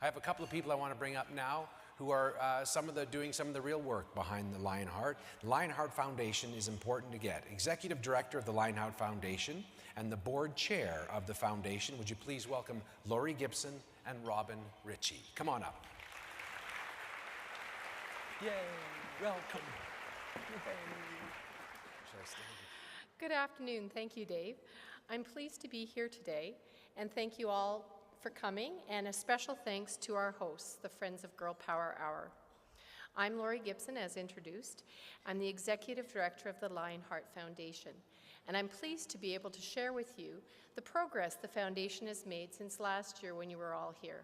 I have a couple of people I want to bring up now who are doing some of the real work behind the Lionheart. The Lionheart Foundation is important to get. Executive Director of the Lionheart Foundation and the Board Chair of the Foundation, would you please welcome Laurie Gibson and Robyn Ritchie. Come on up. Yay, welcome. Yay. Good afternoon. Thank you, Dave. I'm pleased to be here today, and thank you all for coming, and a special thanks to our hosts, the Friends of Girl Power Hour. I'm Laurie Gibson, as introduced. I'm the Executive Director of the Lionheart Foundation, and I'm pleased to be able to share with you the progress the Foundation has made since last year when you were all here.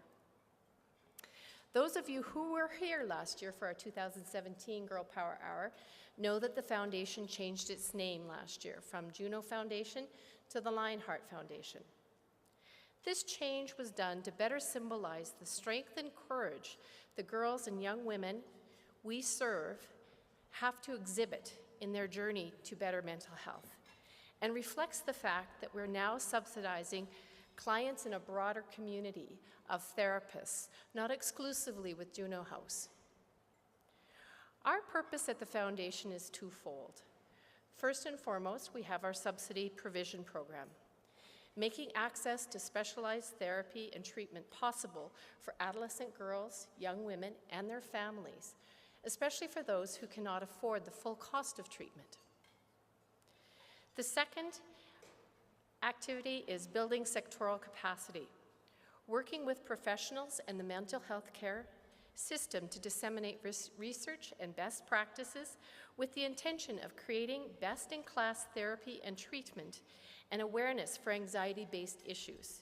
Those of you who were here last year for our 2017 Girl Power Hour know that the Foundation changed its name last year from Juno Foundation to the Lionheart Foundation. This change was done to better symbolize the strength and courage the girls and young women we serve have to exhibit in their journey to better mental health, and reflects the fact that we're now subsidizing clients in a broader community of therapists, not exclusively with Juno House. Our purpose at the Foundation is twofold. First and foremost, we have our subsidy provision program, making access to specialized therapy and treatment possible for adolescent girls, young women, and their families, especially for those who cannot afford the full cost of treatment. The second activity is building sectoral capacity, working with professionals and the mental health care system to disseminate research and best practices with the intention of creating best-in-class therapy and treatment and awareness for anxiety-based issues,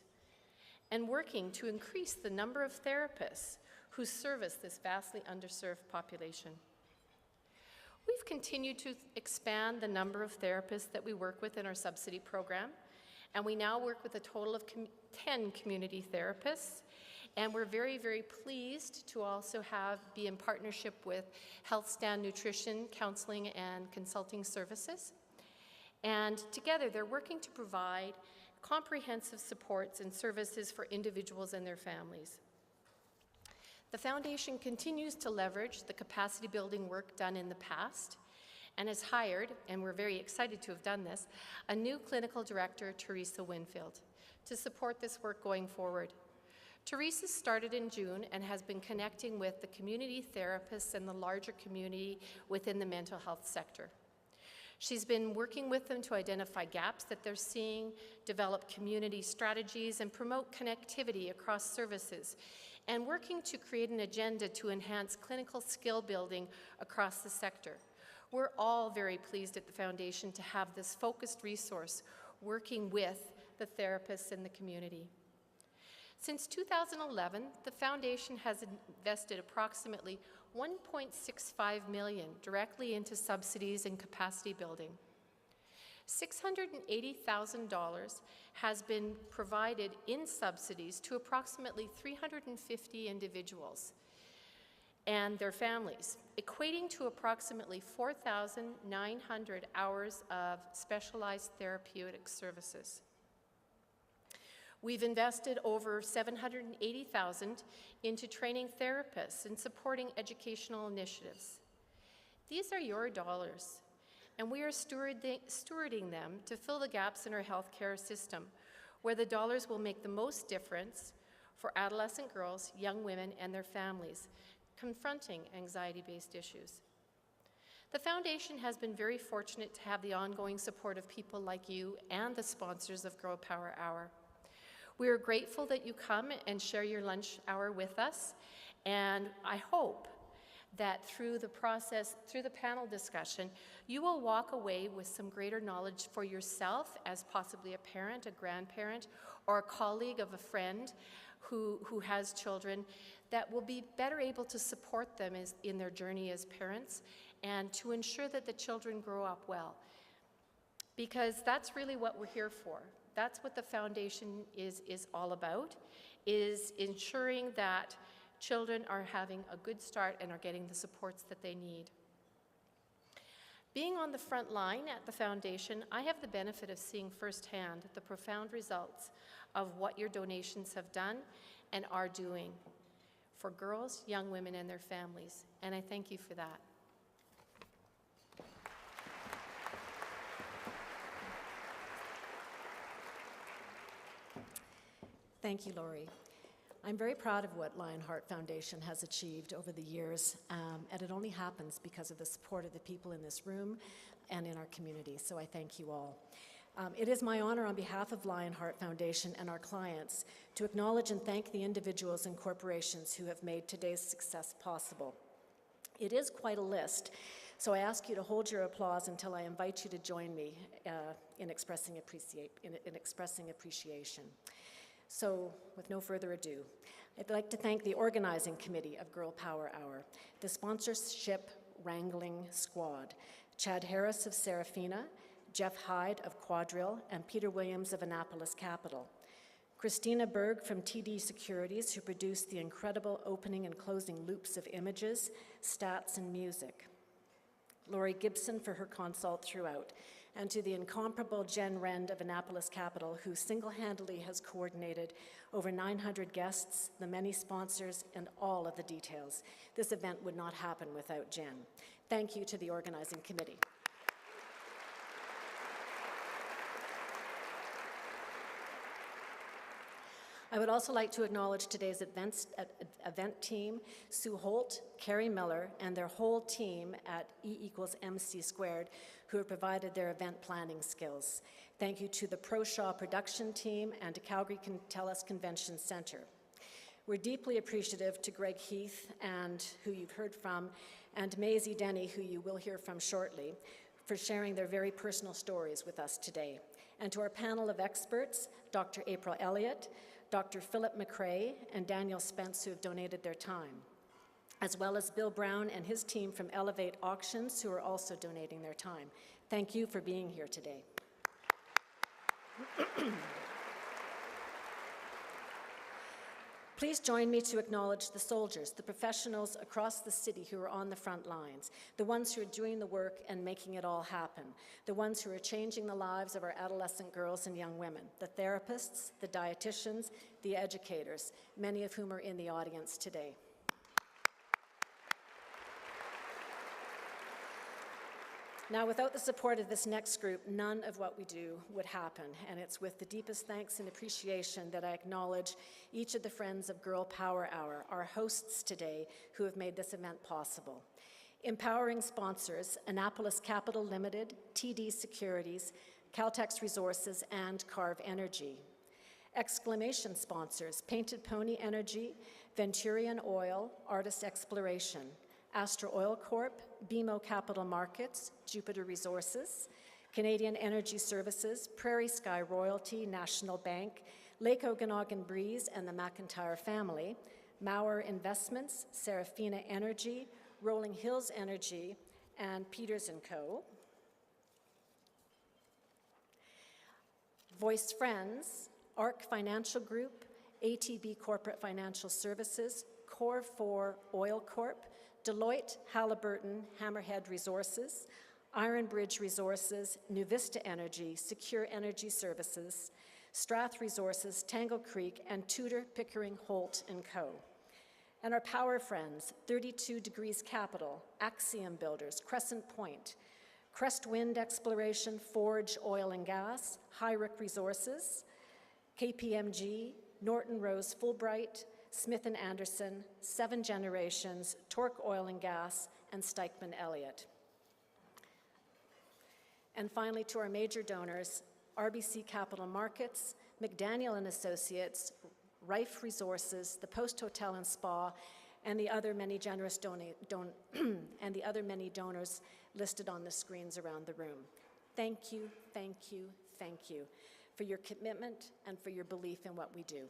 and working to increase the number of therapists who service this vastly underserved population. We've continued to expand the number of therapists that we work with in our subsidy program, and we now work with a total of 10 community therapists. And we're very, very pleased to also be in partnership with Health Stand Nutrition, Counseling and Consulting Services. And together, they're working to provide comprehensive supports and services for individuals and their families. The Foundation continues to leverage the capacity building work done in the past and has hired, and we're very excited to have done this, a new clinical director, Theresa Winfield, to support this work going forward. Theresa started in June and has been connecting with the community therapists and the larger community within the mental health sector. She's been working with them to identify gaps that they're seeing, develop community strategies, and promote connectivity across services, and working to create an agenda to enhance clinical skill building across the sector. We're all very pleased at the Foundation to have this focused resource working with the therapists in the community. Since 2011, the Foundation has invested approximately $1.65 million directly into subsidies and capacity building. $680,000 has been provided in subsidies to approximately 350 individuals and their families, equating to approximately 4,900 hours of specialized therapeutic services. We've invested over $780,000 into training therapists and supporting educational initiatives. These are your dollars, and we are stewarding them to fill the gaps in our healthcare system, where the dollars will make the most difference for adolescent girls, young women, and their families confronting anxiety-based issues. The Foundation has been very fortunate to have the ongoing support of people like you and the sponsors of Girl Power Hour. We are grateful that you come and share your lunch hour with us, and I hope that through the process, through the panel discussion, you will walk away with some greater knowledge for yourself as possibly a parent, a grandparent, or a colleague of a friend who has children, that will be better able to support them in their journey as parents and to ensure that the children grow up well. Because that's really what we're here for. That's what the Foundation is all about, is ensuring that children are having a good start and are getting the supports that they need. Being on the front line at the Foundation, I have the benefit of seeing firsthand the profound results of what your donations have done and are doing. for girls, young women, and their families, and I thank you for that. Thank you, Laurie. I'm very proud of what Lionheart Foundation has achieved over the years, and it only happens because of the support of the people in this room and in our community, so I thank you all. It is my honor on behalf of Lionheart Foundation and our clients to acknowledge and thank the individuals and corporations who have made today's success possible. It is quite a list, so I ask you to hold your applause until I invite you to join me in expressing appreciation. So, with no further ado, I'd like to thank the organizing committee of Girl Power Hour, the sponsorship wrangling squad, Chad Harris of Serafina, Jeff Hyde of Quadrille, and Peter Williams of Annapolis Capital, Christina Berg from TD Securities, who produced the incredible opening and closing loops of images, stats, and music, Laurie Gibson for her consult throughout, and to the incomparable Jen Rend of Annapolis Capital, who single-handedly has coordinated over 900 guests, the many sponsors, and all of the details. This event would not happen without Jen. Thank you to the organizing committee. I would also like to acknowledge today's event team, Sue Holt, Carrie Miller, and their whole team at E=MC², who have provided their event planning skills. Thank you to the Pro Shaw production team and to Calgary TELUS Convention Center. We're deeply appreciative to Greg Heath, and who you've heard from, and Maisie Denny, who you will hear from shortly, for sharing their very personal stories with us today. And to our panel of experts, Dr. April Elliott, Dr. Philip McRae, and Daniel Spence, who have donated their time, as well as Bill Brown and his team from Elevate Auctions, who are also donating their time. Thank you for being here today. Please join me to acknowledge the soldiers, the professionals across the city who are on the front lines, the ones who are doing the work and making it all happen, the ones who are changing the lives of our adolescent girls and young women, the therapists, the dietitians, the educators, many of whom are in the audience today. Now, without the support of this next group, none of what we do would happen, and it's with the deepest thanks and appreciation that I acknowledge each of the friends of Girl Power Hour, our hosts today, who have made this event possible. Empowering sponsors, Annapolis Capital Limited, TD Securities, Caltex Resources, and Carve Energy. Exclamation sponsors, Painted Pony Energy, Venturion Oil, Artist Exploration, Astra Oil Corp, BMO Capital Markets, Jupiter Resources, Canadian Energy Services, Prairie Sky Royalty, National Bank, Lake Okanagan Breeze and the McIntyre family, Maurer Investments, Serafina Energy, Rolling Hills Energy, and Peters & Co. Voice Friends, ARC Financial Group, ATB Corporate Financial Services, Core 4 Oil Corp, Deloitte, Halliburton, Hammerhead Resources, Iron Bridge Resources, Nuvista Energy, Secure Energy Services, Strath Resources, Tangle Creek, and Tudor, Pickering, Holt & Co. And our power friends, 32 Degrees Capital, Axiom Builders, Crescent Point, Crest Wind Exploration, Forge Oil and Gas, Hyrick Resources, KPMG, Norton Rose Fulbright, Smith & Anderson, Seven Generations, Torque Oil and Gas, and Stikeman Elliott. And finally, to our major donors, RBC Capital Markets, McDaniel & Associates, Rife Resources, the Post Hotel and Spa, and the other many generous donors listed on the screens around the room. Thank you, thank you, thank you for your commitment and for your belief in what we do.